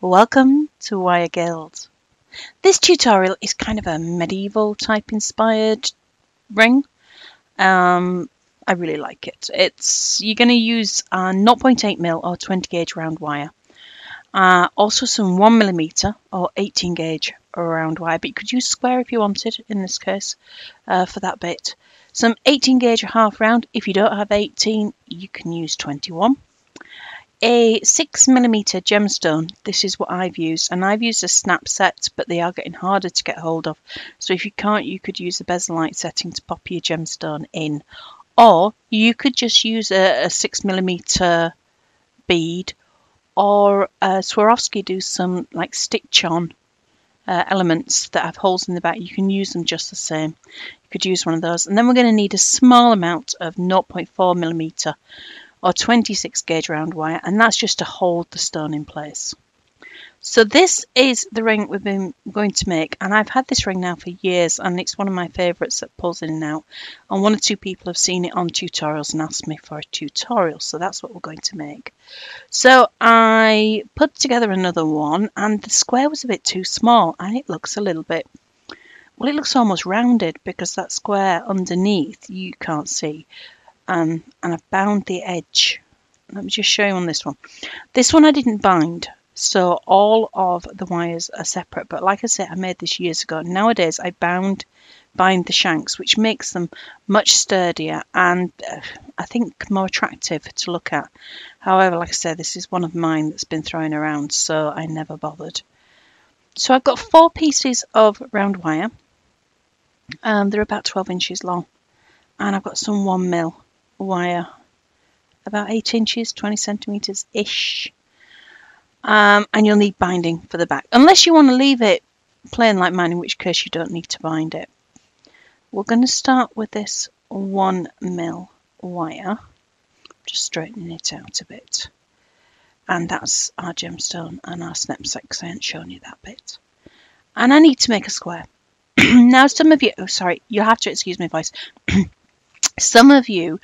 Welcome to Wire Guild. This tutorial is kind of a medieval type inspired ring. I really like it. You're going to use 0.8mm or 20 gauge round wire. Also some 1mm or 18 gauge round wire, but you could use square if you wanted in this case for that bit. Some 18 gauge or half round. If you don't have 18, you can use 21. A 6mm gemstone. This is what I've used, and I've used a snap set, but they are getting harder to get hold of. So if you can't, you could use the bezel light setting to pop your gemstone in, or you could just use a 6mm bead, or Swarovski do some like stitch-on elements that have holes in the back. You can use them just the same. You could use one of those, and then we're going to need a small amount of 0.4mm or 26 gauge round wire, and that's just to hold the stone in place. So this is the ring we've been going to make, and I've had this ring now for years, and it's one of my favourites that pulls in and out, and one or two people have seen it on tutorials and asked me for a tutorial, so that's what we're going to make. So I put together another one, and the square was a bit too small, and it looks a little bit, well, it looks almost rounded because that square underneath you can't see. And I've bound the edge. Let me just show you on this one. This one I didn't bind, so all of the wires are separate. But like I said, I made this years ago. Nowadays, I bind the shanks, which makes them much sturdier and I think more attractive to look at. However, like I said, this is one of mine that's been thrown around, so I never bothered. So I've got 4 pieces of round wire. They're about 12 inches long, and I've got some 1mm wire, about 8 inches, 20 centimeters ish, and you'll need binding for the back, unless you want to leave it plain like mine, in which case you don't need to bind it. We're going to start with this 1mm wire, just straightening it out a bit, and that's our gemstone and our snap set, because I haven't shown you that bit. And I need to make a square. Now some of you, oh sorry, you'll have to excuse my voice. Some of you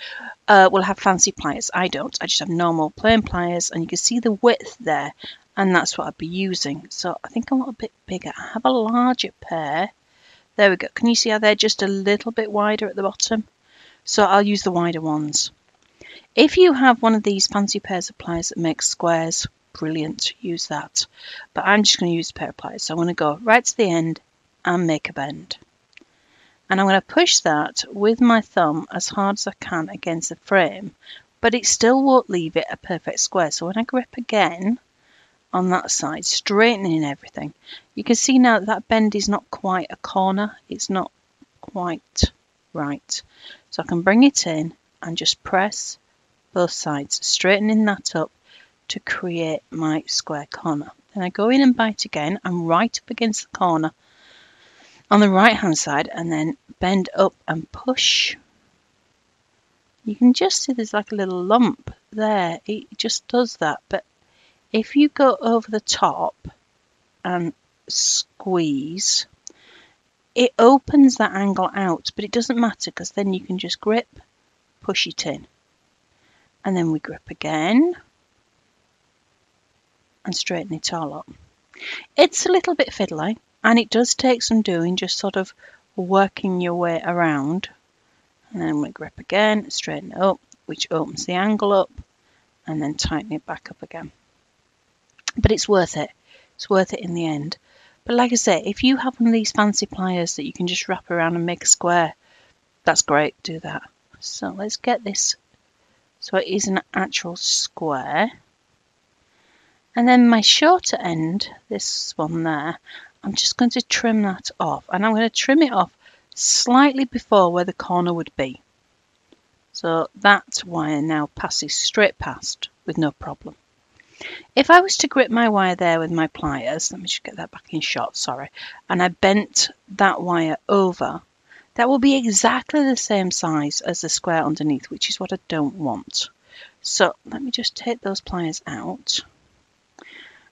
will have fancy pliers. I don't. I just have normal plain pliers, and you can see the width there, and that's what I'd be using. So I think I'm a little bit bigger. I have a larger pair. There we go. Can you see how they're just a little bit wider at the bottom? So I'll use the wider ones. If you have one of these fancy pairs of pliers that make squares, brilliant, use that. But I'm just going to use a pair of pliers. So I'm going to go right to the end and make a bend. And I'm going to push that with my thumb as hard as I can against the frame, but it still won't leave it a perfect square. So when I grip again on that side, straightening everything, you can see now that bend is not quite a corner. It's not quite right. So I can bring it in and just press both sides, straightening that up to create my square corner. Then I go in and bite again. I'm right up against the corner on the right hand side, and then bend up and push. You can just see there's like a little lump there. It just does that. But if you go over the top and squeeze, it opens that angle out, but it doesn't matter because then you can just grip, push it in, and then we grip again and straighten it all up. It's a little bit fiddly, and it does take some doing, just sort of working your way around. And then we grip again, straighten it up, which opens the angle up, and then tighten it back up again. But it's worth it. It's worth it in the end. But like I say, if you have one of these fancy pliers that you can just wrap around and make a square, that's great, do that. So let's get this so it is an actual square. And then my shorter end, this one there, I'm just going to trim that off, and I'm going to trim it off slightly before where the corner would be. So that wire now passes straight past with no problem. If I was to grip my wire there with my pliers, let me just get that back in shot, sorry, and I bent that wire over, that will be exactly the same size as the square underneath, which is what I don't want. So let me just take those pliers out.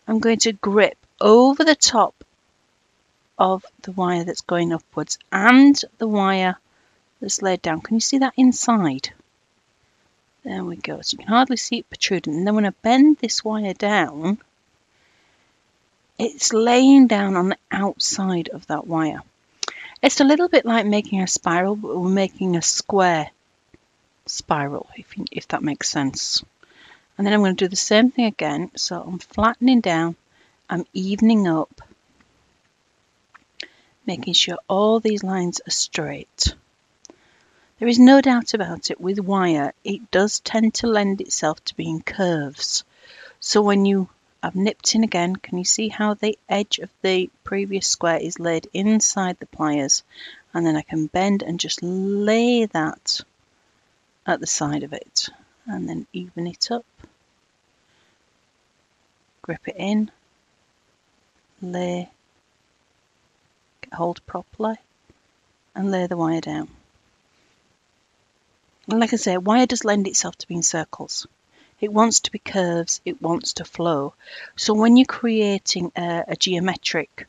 I'm going to grip over the top of the wire that's going upwards and the wire that's laid down. Can you see that inside? There we go. So you can hardly see it protruding. And then when I bend this wire down, it's laying down on the outside of that wire. It's a little bit like making a spiral, but we're making a square spiral, if that makes sense. And then I'm going to do the same thing again. So I'm flattening down, I'm evening up, making sure all these lines are straight. There is no doubt about it, with wire, it does tend to lend itself to being curves. So when I've nipped in again, can you see how the edge of the previous square is laid inside the pliers? And then I can bend and just lay that at the side of it, and then even it up, grip it in, lay, hold properly, and lay the wire down. And like I say, wire does lend itself to being circles. It wants to be curves, it wants to flow. So when you're creating a geometric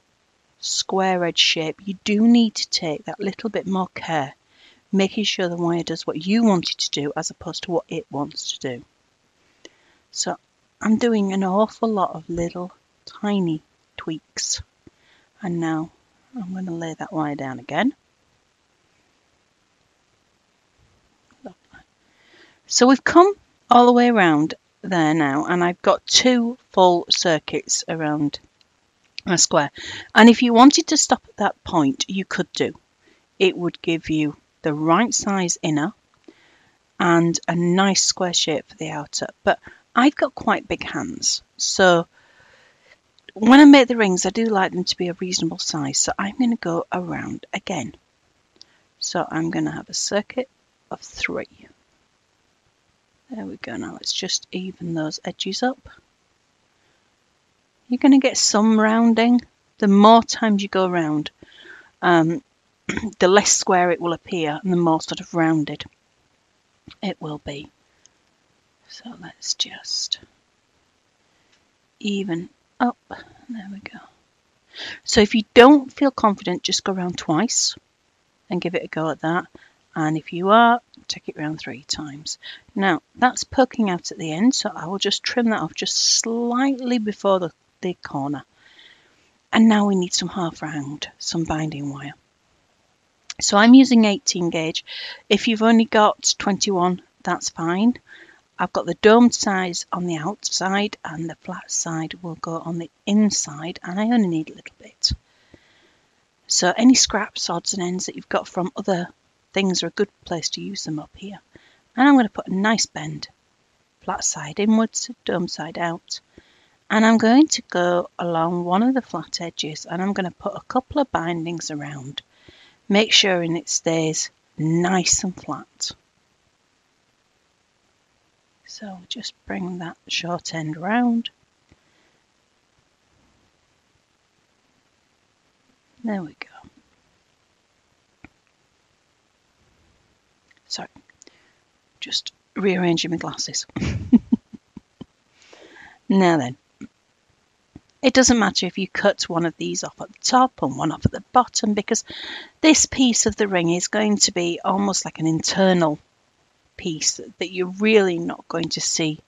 square edge shape, you do need to take that little bit more care, making sure the wire does what you want it to do as opposed to what it wants to do. So I'm doing an awful lot of little tiny tweaks. And now I'm going to lay that wire down again. So we've come all the way around there now, and I've got 2 full circuits around a square. And if you wanted to stop at that point, you could do. It would give you the right size inner and a nice square shape for the outer. But I've got quite big hands, so when I make the rings, I do like them to be a reasonable size. So I'm going to go around again. So I'm going to have a circuit of 3. There we go. Now let's just even those edges up. You're going to get some rounding. The more times you go around, the less square it will appear and the more sort of rounded it will be. So let's just even up. There we go. So if you don't feel confident, just go around twice and give it a go at that. And if you are, take it round 3 times. Now that's poking out at the end, so I will just trim that off just slightly before the corner. And now we need some half round, some binding wire. So I'm using 18 gauge. If you've only got 21, that's fine. I've got the domed size on the outside and the flat side will go on the inside, and I only need a little bit. So any scraps, odds and ends that you've got from other things are a good place to use them up here. And I'm going to put a nice bend, flat side inwards, dome side out. And I'm going to go along one of the flat edges and I'm going to put a couple of bindings around. Make sure it stays nice and flat. So just bring that short end round. There we go. Sorry, just rearranging my glasses. Now then, it doesn't matter if you cut one of these off at the top and one off at the bottom, because this piece of the ring is going to be almost like an internal piece that you're really not going to see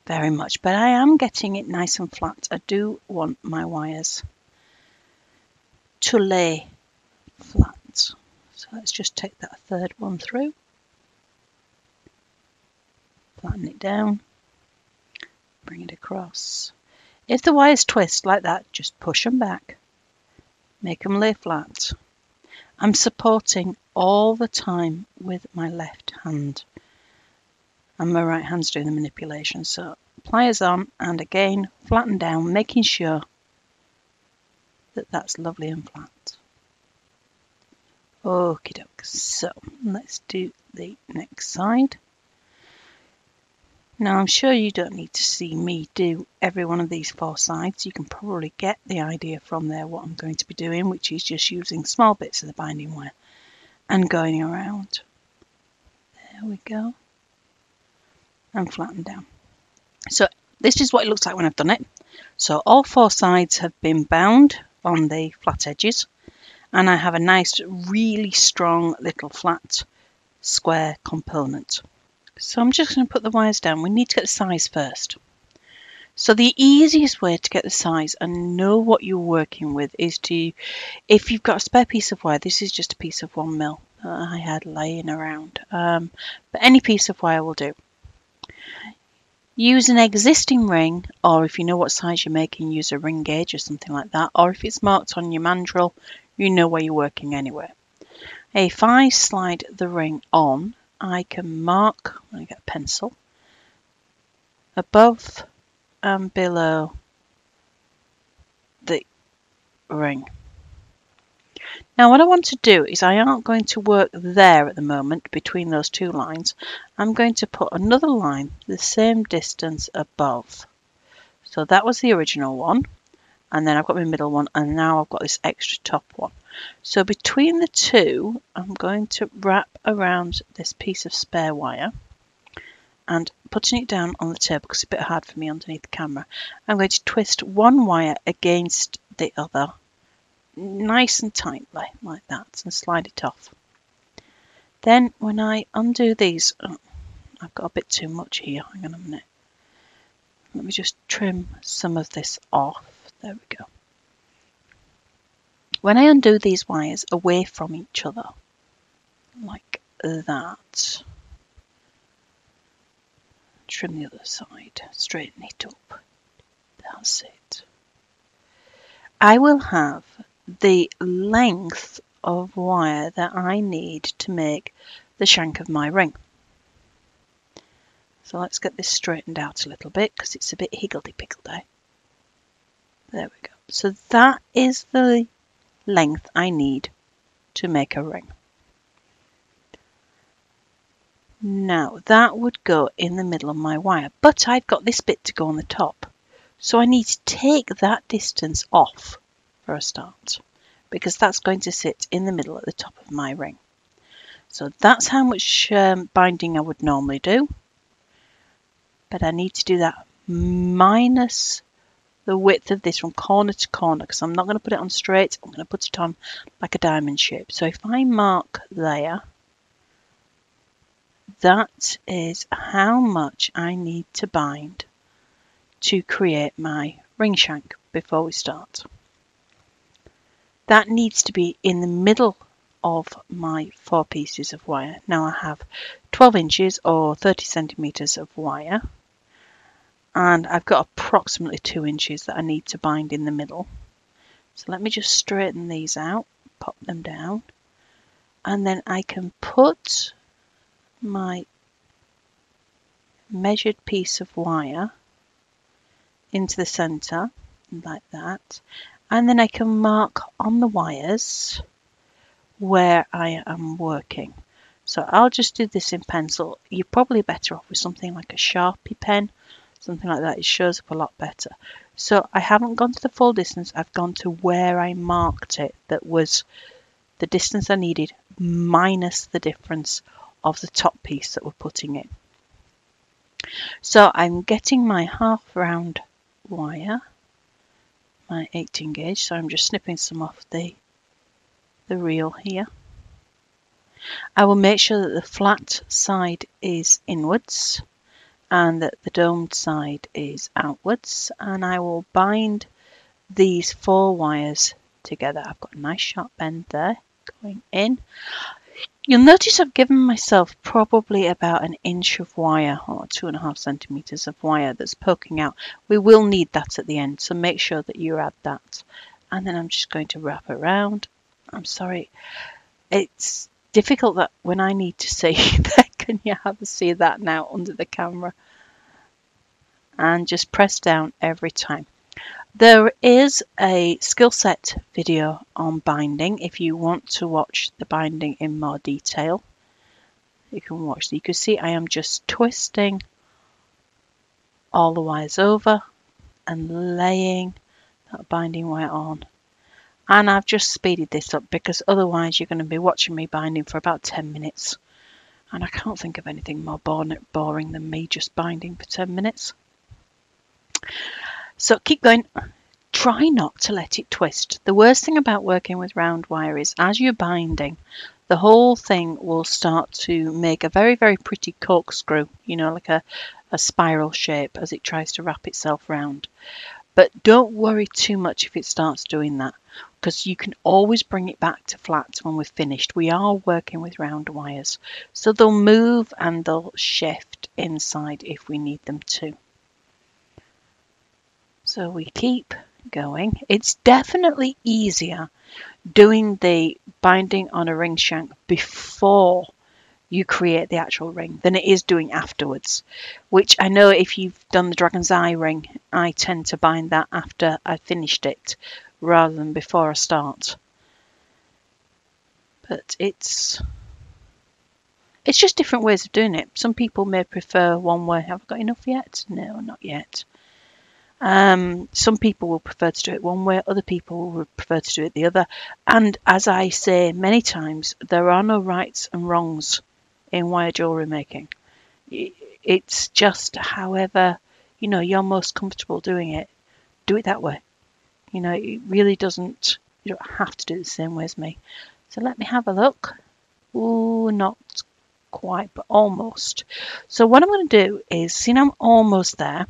very much. But I am getting it nice and flat. I do want my wires to lay flat. So let's just take that third one through. Flatten it down, bring it across. If the wires twist like that, just push them back, make them lay flat. I'm supporting all the time with my left hand, and my right hand's doing the manipulation. So pliers on, and again, flatten down, making sure that that's lovely and flat. Okie doke. So let's do the next side. Now I'm sure you don't need to see me do every one of these 4 sides. You can probably get the idea from there what I'm going to be doing, which is just using small bits of the binding wire and going around. There we go. And flatten down. So this is what it looks like when I've done it. So all 4 sides have been bound on the flat edges, and I have a nice, really strong little flat square component. So I'm just going to put the wires down. We need to get the size first. So the easiest way to get the size and know what you're working with is to, if you've got a spare piece of wire, this is just a piece of 1mm that I had laying around, but any piece of wire will do. Use an existing ring, or if you know what size you're making, use a ring gauge or something like that, or if it's marked on your mandrel, you know where you're working anyway. If I slide the ring on, I can mark, let me get a pencil, above and below the ring. Now what I want to do is I aren't going to work there at the moment between those two lines. I'm going to put another line the same distance above. So that was the original one, and then I've got my middle one, and now I've got this extra top one. So between the two, I'm going to wrap around this piece of spare wire and putting it down on the table because it's a bit hard for me underneath the camera. I'm going to twist one wire against the other nice and tightly like that and slide it off. Then when I undo these, oh, I've got a bit too much here, hang on a minute. Let me just trim some of this off. There we go. When I undo these wires away from each other, like that, trim the other side, straighten it up. That's it. I will have the length of wire that I need to make the shank of my ring. So let's get this straightened out a little bit because it's a bit higgledy-piggledy. There we go. So that is the length I need to make a ring. Now that would go in the middle of my wire, but I've got this bit to go on the top. So I need to take that distance off for a start, because that's going to sit in the middle at the top of my ring. So that's how much binding I would normally do, but I need to do that minus the width of this from corner to corner, because I'm not going to put it on straight, I'm going to put it on like a diamond shape. So if I mark there, that is how much I need to bind to create my ring shank before we start. That needs to be in the middle of my 4 pieces of wire. Now I have 12 inches or 30 centimeters of wire, and I've got approximately 2 inches that I need to bind in the middle. So let me just straighten these out, pop them down, and then I can put my measured piece of wire into the center like that, and then I can mark on the wires where I am working. So I'll just do this in pencil. You're probably better off with something like a Sharpie pen, something like that. It shows up a lot better. So I haven't gone to the full distance, I've gone to where I marked it. That was the distance I needed minus the difference of the top piece that we're putting in. So I'm getting my half round wire, my 18 gauge, so I'm just snipping some off the reel here. I will make sure that the flat side is inwards and that the domed side is outwards, and I will bind these 4 wires together. I've got a nice sharp bend there going in. You'll notice I've given myself probably about an inch of wire, or 2.5 centimeters of wire that's poking out. We will need that at the end, so make sure that you add that. And then I'm just going to wrap around. I'm sorry, it's difficult that when I need to see that, can you have a see that now under the camera? And just press down every time. There is a skill set video on binding. If you want to watch the binding in more detail, you can watch. So you can see I am just twisting all the wires over and laying that binding wire on. And I've just speeded this up because otherwise you're going to be watching me binding for about 10 minutes. And I can't think of anything more boring than me just binding for 10 minutes. So keep going. Try not to let it twist. The worst thing about working with round wire is as you're binding, the whole thing will start to make a very, very pretty corkscrew, you know, like a spiral shape as it tries to wrap itself round. But don't worry too much if it starts doing that, because you can always bring it back to flat when we're finished. We are working with round wires, so they'll move and they'll shift inside if we need them to. So we keep going. It's definitely easier doing the binding on a ring shank before you create the actual ring than it is doing afterwards, which I know if you've done the dragon's eye ring, I tend to bind that after I finished it rather than before I start. But it's just different ways of doing it. Some people may prefer one way. Have I got enough yet? No, not yet. Some people will prefer to do it one way, other people will prefer to do it the other. And as I say many times, there are no rights and wrongs in wire jewellery making. It's just however, you know, you're most comfortable doing it. Do it that way. You know, it really doesn't, you don't have to do it the same way as me. So let me have a look. Ooh, not quite, but almost. So what I'm going to do is, see, I'm almost there.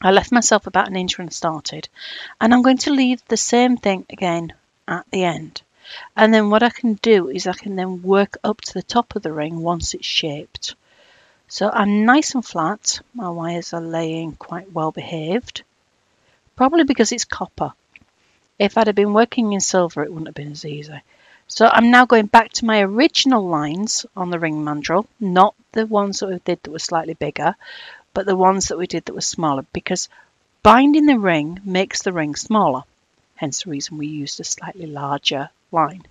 I left myself about an inch when I started, and I'm going to leave the same thing again at the end. And then what I can do is I can then work up to the top of the ring once it's shaped. So I'm nice and flat. My wires are laying quite well behaved, probably because it's copper. If I'd have been working in silver, it wouldn't have been as easy. So I'm now going back to my original lines on the ring mandrel, not the ones that we did that were slightly bigger, but the ones that we did that were smaller, because binding the ring makes the ring smaller, hence the reason we used a slightly larger line.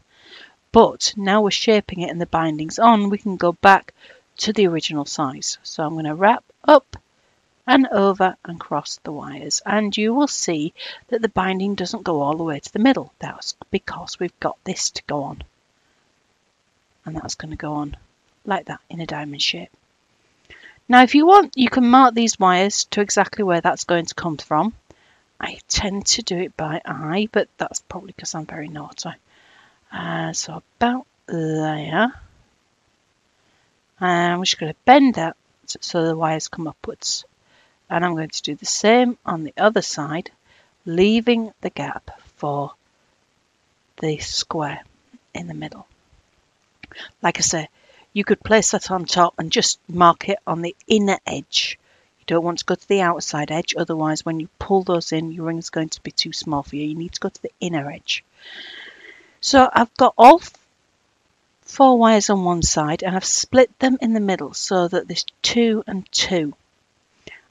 But now we're shaping it and the binding's on, we can go back to the original size. So I'm going to wrap up and over and cross the wires, and you will see that the binding doesn't go all the way to the middle. That's because we've got this to go on, and that's going to go on like that in a diamond shape. Now if you want, you can mark these wires to exactly where that's going to come from. I tend to do it by eye, but that's probably because I'm very naughty. So about there. And I'm just going to bend that so the wires come upwards. And I'm going to do the same on the other side, leaving the gap for the square in the middle. Like I say, you could place that on top and just mark it on the inner edge. You don't want to go to the outside edge, otherwise when you pull those in, your ring is going to be too small for you. You need to go to the inner edge. So I've got all 4 wires on one side and I've split them in the middle so that there's 2 and 2.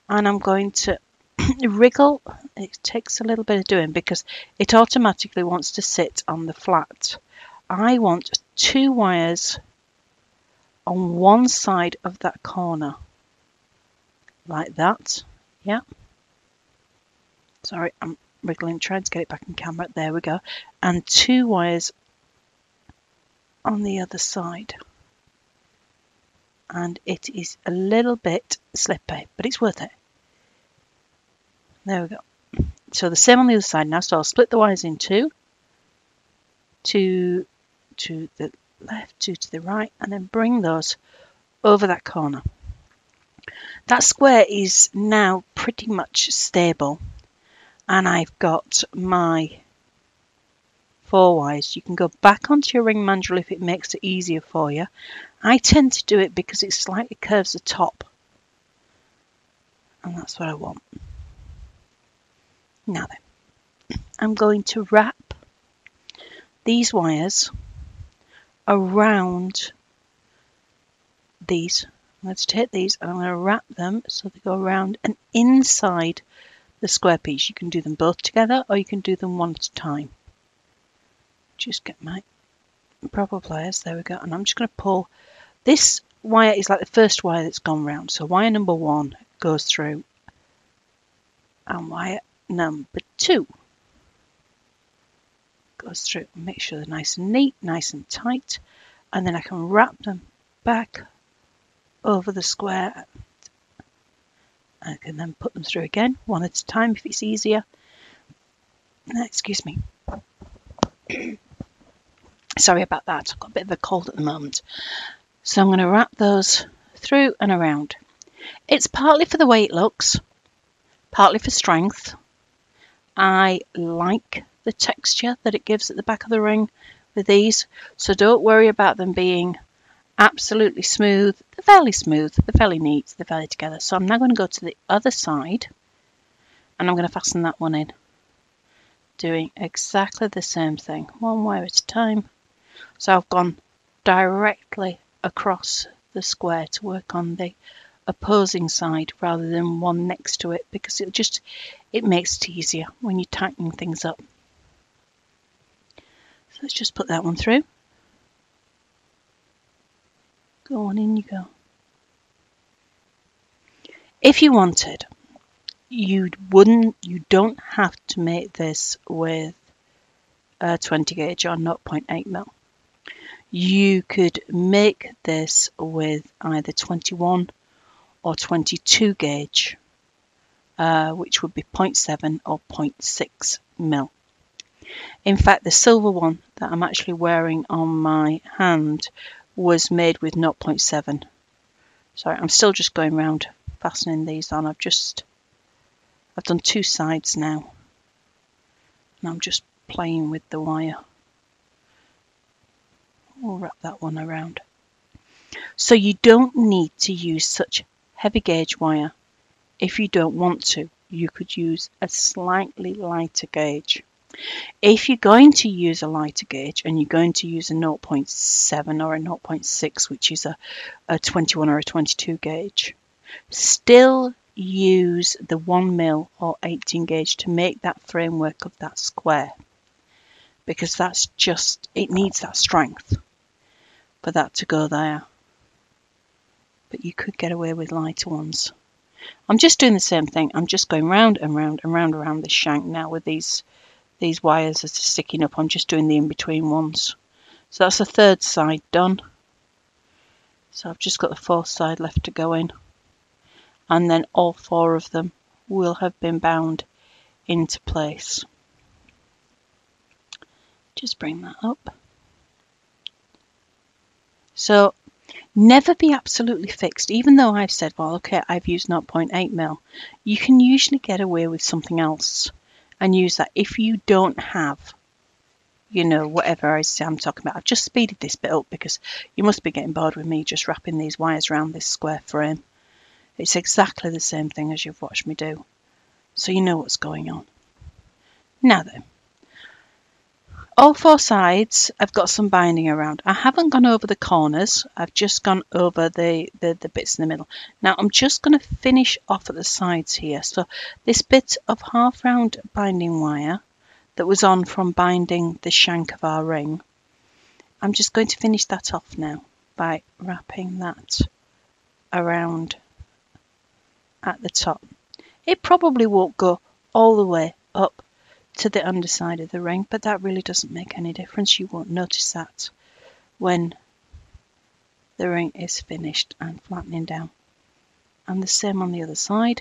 And I'm going to wriggle. It takes a little bit of doing because it automatically wants to sit on the flat. I want 2 wires on one side of that corner, like that. Yeah. Sorry, I'm wriggling, trying to get it back in camera. There we go. And 2 wires on the other side. And it is a little bit slippy, but it's worth it. There we go. So the same on the other side now. So I'll split the wires in 2. 2 to the left, 2 to the right, and then bring those over that corner. That square is now pretty much stable, and I've got my 4 wires. You can go back onto your ring mandrel if it makes it easier for you. I tend to do it because it slightly curves the top, and that's what I want. Now then, I'm going to wrap these wires around these. I'm going to take these and I'm going to wrap them so they go around and inside the square piece. You can do them both together or you can do them one at a time. Just get my proper pliers. There we go. And I'm just going to pull. This wire is like the first wire that's gone round. So wire number 1 goes through and wire number 2 goes through. Make sure they're nice and neat, nice and tight, and then I can wrap them back over the square. I can then put them through again, one at a time if it's easier. Excuse me. Sorry about that, I've got a bit of a cold at the moment. So I'm going to wrap those through and around. It's partly for the way it looks, partly for strength. I like the texture that it gives at the back of the ring with these, so don't worry about them being absolutely smooth. They're fairly smooth, they're fairly neat, they're fairly together. So I'm now going to go to the other side and I'm going to fasten that one in, doing exactly the same thing, one wire at a time. So I've gone directly across the square to work on the opposing side rather than one next to it, because it makes it easier when you're tightening things up. So let's just put that one through. Go on, in you go. If you wanted, you don't have to make this with a 20 gauge or 0.8 mil. You could make this with either 21 or 22 gauge, which would be 0.7 or 0.6 mil. In fact, the silver one that I'm actually wearing on my hand was made with 0.7. Sorry, I'm still just going around fastening these on. I've done two sides now, and I'm just playing with the wire. We'll wrap that one around. So you don't need to use such heavy gauge wire if you don't want to. You could use a slightly lighter gauge. If you're going to use a lighter gauge and you're going to use a 0.7 or a 0.6, which is a 21 or a 22 gauge, still use the 1 mil or 18 gauge to make that framework of that square, because it needs that strength for that to go there. But you could get away with lighter ones. I'm just doing the same thing. I'm just going round and round and round around this shank now with these wires that are sticking up. I'm just doing the in-between ones. So that's the third side done. So I've just got the fourth side left to go in. And then all four of them will have been bound into place. Just bring that up. So never be absolutely fixed. Even though I've said, well, okay, I've used 0.8 mil, you can usually get away with something else and use that if you don't have, whatever I'm talking about. I've just speeded this bit up because you must be getting bored with me just wrapping these wires around this square frame. It's exactly the same thing as you've watched me do, so you know what's going on. Now then, all four sides I've got some binding around. I haven't gone over the corners, I've just gone over the bits in the middle. Now I'm just going to finish off at the sides here. So this bit of half round binding wire that was on from binding the shank of our ring, I'm just going to finish that off now by wrapping that around at the top. It probably won't go all the way up to the underside of the ring, but that really doesn't make any difference. You won't notice that when the ring is finished and flattening down. And the same on the other side.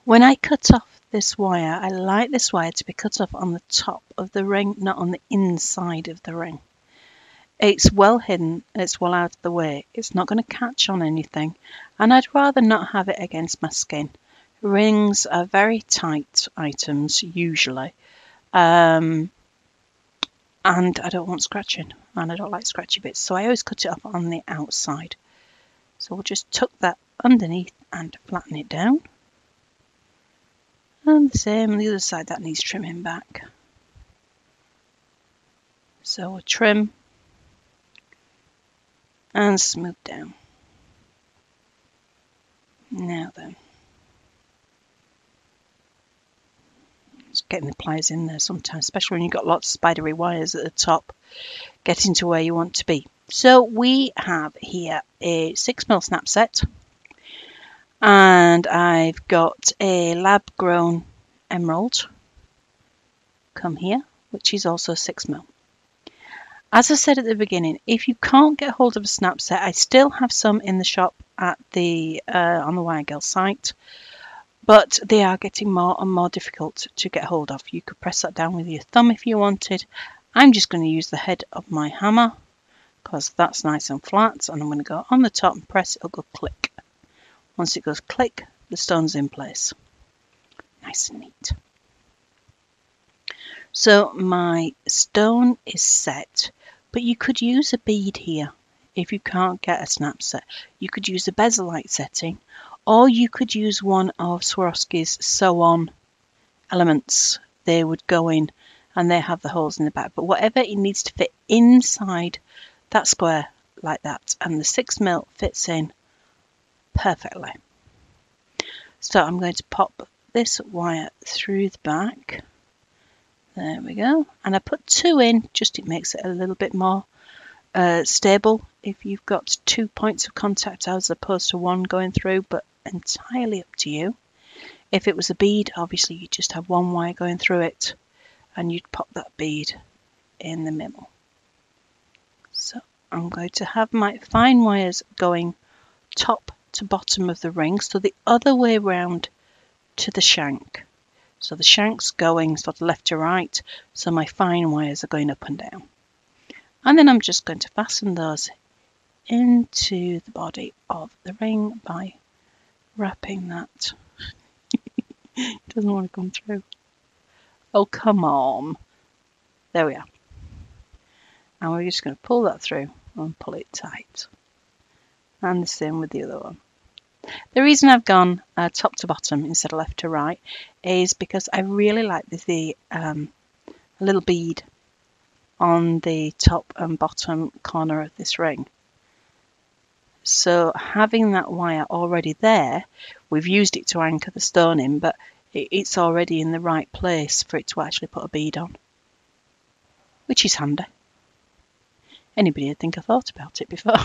When I cut off this wire, I like this wire to be cut off on the top of the ring, not on the inside of the ring. It's well hidden, it's well out of the way, it's not going to catch on anything, and I'd rather not have it against my skin. Rings are very tight items usually, and I don't want scratching, and I don't like scratchy bits, so I always cut it off on the outside. So we'll just tuck that underneath and flatten it down. And the same on the other side, that needs trimming back. So we'll trim and smooth down. Now then, just getting the pliers in there sometimes, especially when you've got lots of spidery wires at the top, getting to where you want to be. So we have here a 6mm snap set, and I've got a lab grown emerald come here, which is also 6mm. As I said at the beginning, if you can't get hold of a snap set, I still have some in the shop at the on the Wire Girl site, but they are getting more and more difficult to get hold of. You could press that down with your thumb if you wanted, I'm just going to use the head of my hammer because that's nice and flat, and I'm going to go on the top and press it. It'll go click. Once it goes click, the stone's in place. Nice and neat. So my stone is set, but you could use a bead here if you can't get a snap set. You could use a bezel-like setting, or you could use one of Swarovski's sew-on elements. They would go in and they have the holes in the back, but whatever it needs to fit inside that square like that, and the 6mm fits in perfectly. So I'm going to pop this wire through the back. There we go. And I put 2 in, just it makes it a little bit more stable if you've got 2 points of contact as opposed to 1 going through, but entirely up to you. If it was a bead, obviously you just have 1 wire going through it and you'd pop that bead in the middle. So I'm going to have my fine wires going top to bottom of the ring, so the other way round to the shank. So the shank's going sort of left to right, so my fine wires are going up and down. And then I'm just going to fasten those into the body of the ring by wrapping that. It doesn't want to come through. Oh, come on. There we are. And we're just going to pull that through and pull it tight. And the same with the other one. The reason I've gone top to bottom instead of left to right is because I really like the little bead on the top and bottom corner of this ring. So having that wire already there, we've used it to anchor the stone in, but it's already in the right place for it to actually put a bead on, which is handy. Anybody would think I thought about it before.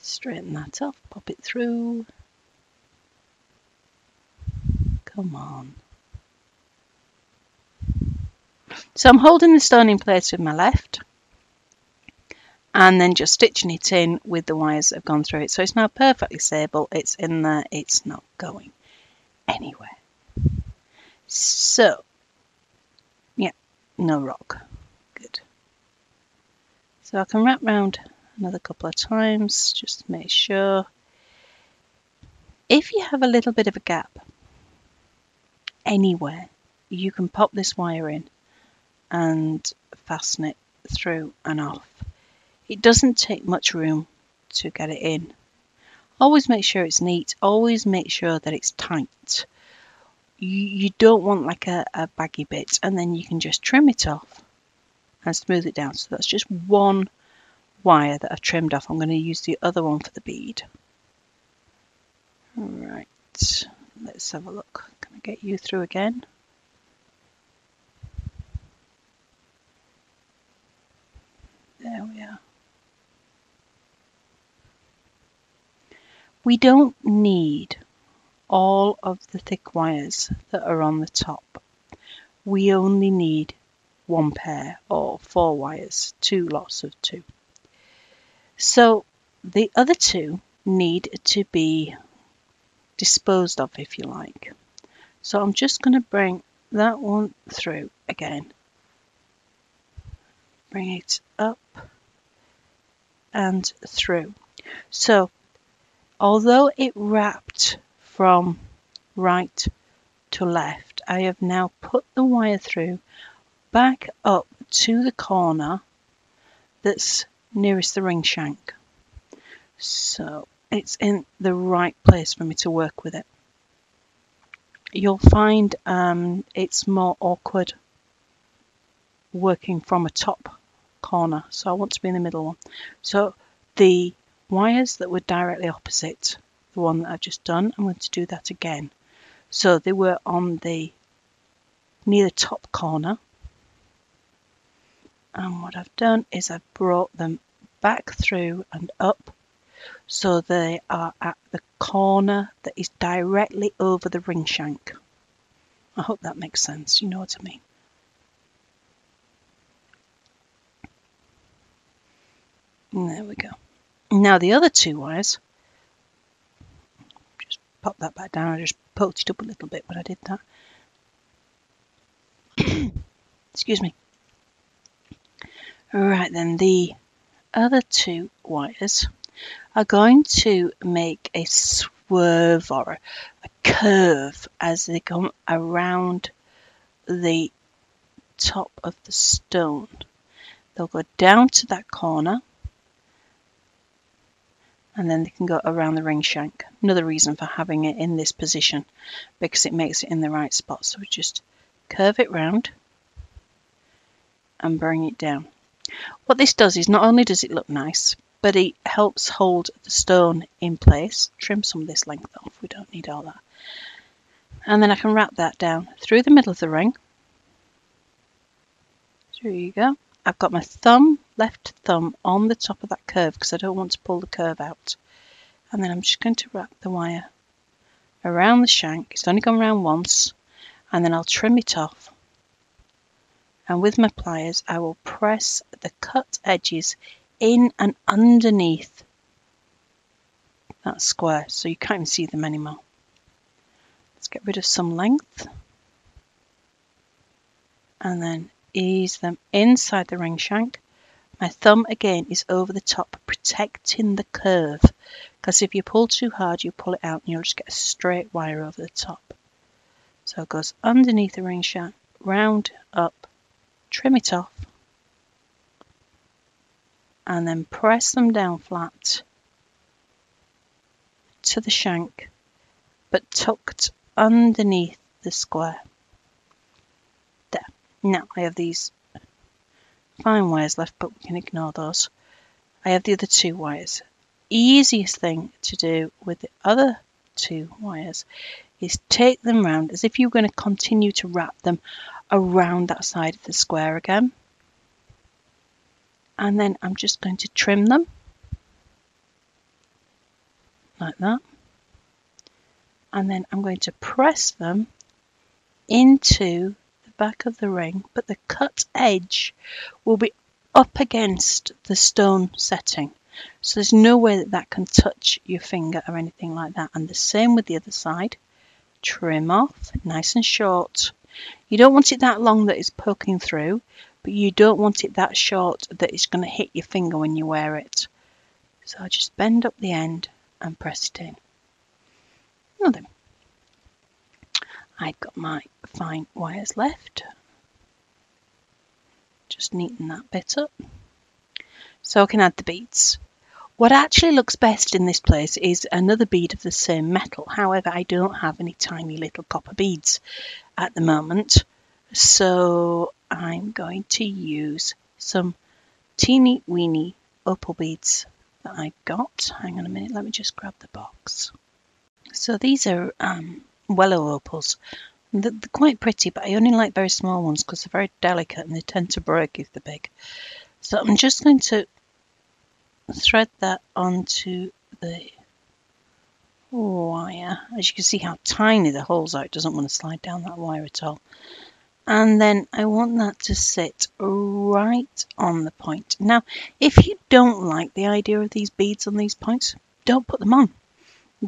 Straighten that off, pop it through. Come on. So I'm holding the stone in place with my left and then just stitching it in with the wires that have gone through it. So it's now perfectly stable. It's in there. It's not going anywhere. So, yeah, no rock. Good. So I can wrap round another couple of times just to make sure. If you have a little bit of a gap anywhere, you can pop this wire in and fasten it through and off. It doesn't take much room to get it in. Always make sure it's neat. Always make sure that it's tight. You don't want like a baggy bit, and then you can just trim it off and smooth it down. So that's just 1 wire that I've trimmed off. I'm going to use the other one for the bead. Right, let's have a look. Can I get you through again? There we are. We don't need all of the thick wires that are on the top. We only need 1 pair or 4 wires, 2 lots of 2. So the other 2 need to be disposed of, if you like. So I'm just going to bring that one through again. Bring it up and through. So although it wrapped from right to left, I have now put the wire through back up to the corner that's nearest the ring shank. So it's in the right place for me to work with it. You'll find it's more awkward working from a top corner, so I want to be in the middle one. So the wires that were directly opposite the one that I've just done, I'm going to do that again. So they were on the near the top corner, and what I've done is I've brought them back through and up, so they are at the corner that is directly over the ring shank. I hope that makes sense. You know what I mean. And there we go. Now the other 2 wires, just pop that back down. I just poked it up a little bit when I did that. Excuse me. Right then, the other two wires are going to make a swerve or a curve as they come around the top of the stone. They'll go down to that corner and then they can go around the ring shank. Another reason for having it in this position, because it makes it in the right spot. So we just curve it round and bring it down. What this does is not only does it look nice, but it helps hold the stone in place. Trim some of this length off, we don't need all that. And then I can wrap that down through the middle of the ring. So here you go. I've got my left thumb on the top of that curve because I don't want to pull the curve out. And then I'm just going to wrap the wire around the shank. It's only gone round once, and then I'll trim it off. And with my pliers, I will press the cut edges in and underneath that square so you can't even see them anymore. Let's get rid of some length and then ease them inside the ring shank. My thumb again is over the top, protecting the curve, because if you pull too hard you pull it out and you'll just get a straight wire over the top. So it goes underneath the ring shank, round up, trim it off, and then press them down flat to the shank, but tucked underneath the square. There. Now I have these fine wires left, but we can ignore those. I have the other two wires. Easiest thing to do with the other two wires is take them round as if you're going to continue to wrap them around that side of the square again. And then I'm just going to trim them like that. And then I'm going to press them into the back of the ring, but the cut edge will be up against the stone setting. So there's no way that that can touch your finger or anything like that. And the same with the other side. Trim off, nice and short. You don't want it that long that it's poking through, but you don't want it that short that it's going to hit your finger when you wear it. So I just bend up the end and press it in. Now then, I've got my fine wires left. Just neaten that bit up. So I can add the beads. What actually looks best in this place is another bead of the same metal. However, I don't have any tiny little copper beads at the moment. So I'm going to use some teeny weeny opal beads that I've got. Hang on a minute, let me just grab the box. So these are Wellow opals. They're quite pretty, but I only like very small ones because they're very delicate and they tend to break if they're big. So I'm just going to thread that onto the wire. As you can see how tiny the holes are, it doesn't want to slide down that wire at all. And then I want that to sit right on the point. Now, if you don't like the idea of these beads on these points, don't put them on.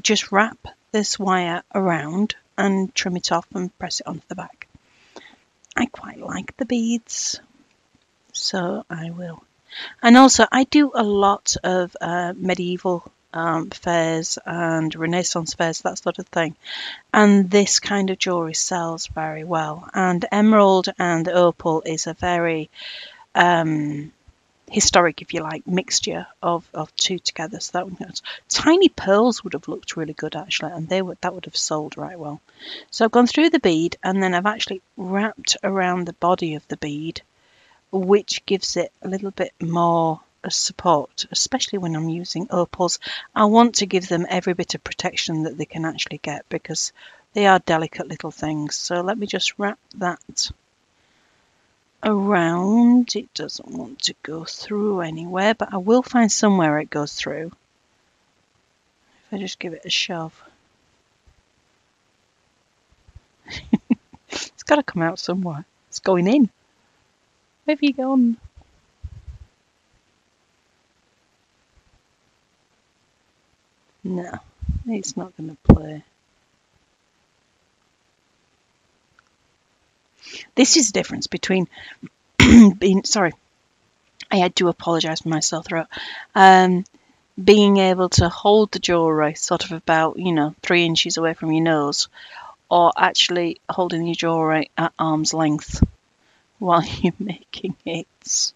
Just wrap this wire around and trim it off and press it onto the back. I quite like the beads, so I will. And also, I do a lot of medieval fairs and Renaissance fairs, that sort of thing. And this kind of jewellery sells very well. And emerald and opal is a very historic, if you like, mixture of two together. So that one goes. Tiny pearls would have looked really good actually, and that would have sold right well. So I've gone through the bead, and then I've actually wrapped around the body of the bead, which gives it a little bit more support, especially when I'm using opals. I want to give them every bit of protection that they can actually get because they are delicate little things. So let me just wrap that around. It doesn't want to go through anywhere, but I will find somewhere it goes through if I just give it a shove. It's got to come out somewhere. It's going in. Where have you gone? No, it's not going to play. This is the difference between being, sorry, I had to apologise for my sore throat. Being able to hold the jewellery sort of about, 3 inches away from your nose, or actually holding your jewellery at arm's length while you're making it.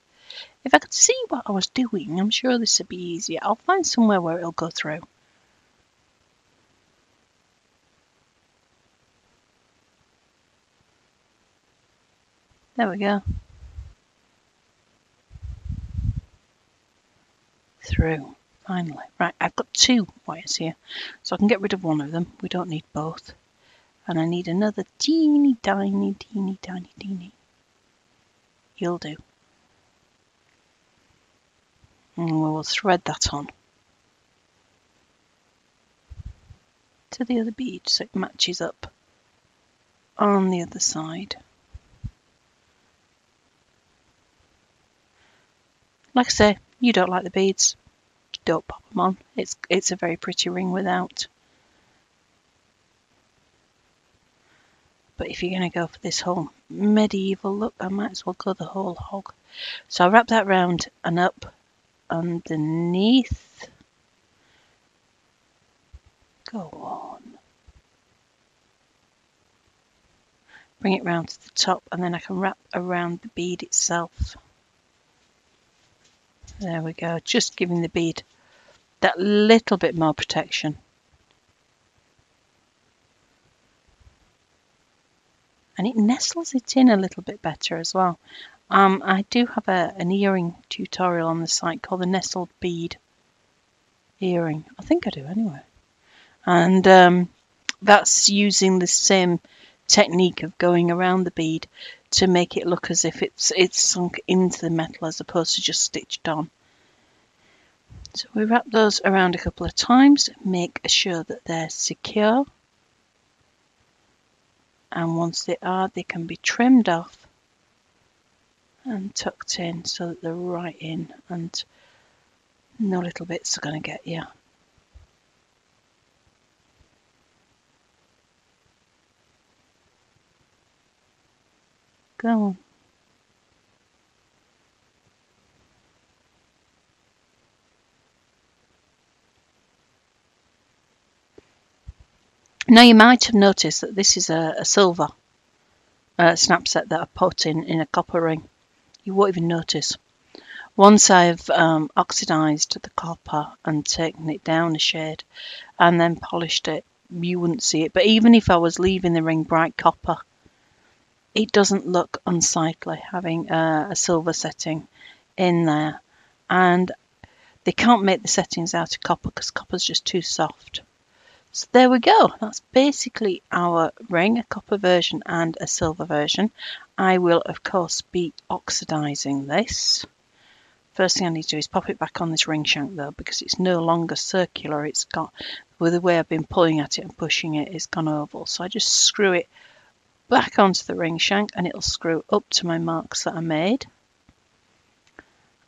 If I could see what I was doing, I'm sure this would be easier. I'll find somewhere where it'll go through. There we go. Through. Finally. Right, I've got 2 wires here, so I can get rid of one of them. We don't need both. And I need another teeny tiny. You'll do. And we will thread that on to the other bead so it matches up on the other side. Like I say, you don't like the beads, don't pop them on. It's a very pretty ring without. But if you're going to go for this whole medieval look, I might as well go the whole hog. So I'll wrap that round and up underneath. Go on. Bring it round to the top, and then I can wrap around the bead itself. There we go, just giving the bead that little bit more protection. And it nestles it in a little bit better as well. I do have an earring tutorial on the site called the nestled bead earring. I think I do anyway. And that's using the same technique of going around the bead to make it look as if it's sunk into the metal as opposed to just stitched on. So we wrap those around a couple of times, make sure that they're secure. And once they are, they can be trimmed off and tucked in so that they're right in and no little bits are going to get you. Go on. Now you might have noticed that this is a silver snap set that I put in a copper ring. You won't even notice. Once I've oxidised the copper and taken it down a shade and then polished it, you wouldn't see it. But even if I was leaving the ring bright copper, it doesn't look unsightly having a silver setting in there. And they can't make the settings out of copper because copper's just too soft. So there we go. That's basically our ring, a copper version and a silver version. I will, of course, be oxidising this. First thing I need to do is pop it back on this ring shank though, because it's no longer circular. It's got, with the way I've been pulling at it and pushing it, it's gone oval. So I just screw it back onto the ring shank and it'll screw up to my marks that I made.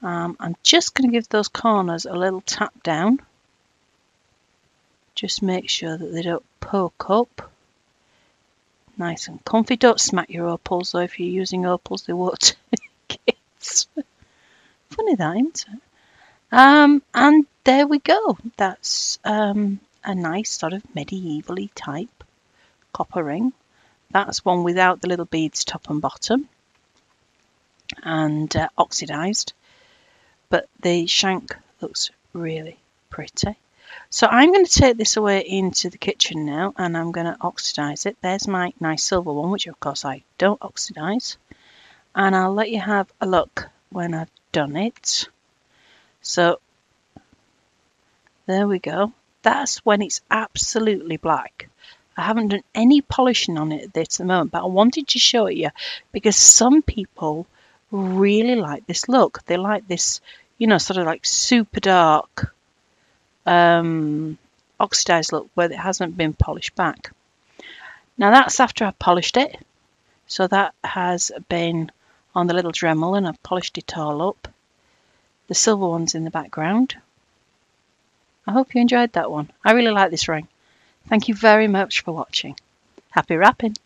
I'm just going to give those corners a little tap down. Just make sure that they don't poke up. Nice and comfy. Don't smack your opals though. If you're using opals, they won't take it. Funny that, isn't it? And there we go. That's a nice sort of medieval-y type copper ring. That's one without the little beads top and bottom and oxidised. But the shank looks really pretty. So I'm going to take this away into the kitchen now and I'm going to oxidise it. There's my nice silver one, which of course I don't oxidise. And I'll let you have a look when I've done it. So there we go. That's when it's absolutely black. I haven't done any polishing on it at this moment, but I wanted to show it you because some people really like this look. They like this, sort of like super dark oxidized look where it hasn't been polished back. Now that's after I've polished it. So that has been on the little Dremel and I've polished it all up. The silver one's in the background. I hope you enjoyed that one. I really like this ring. Thank you very much for watching. Happy wrapping!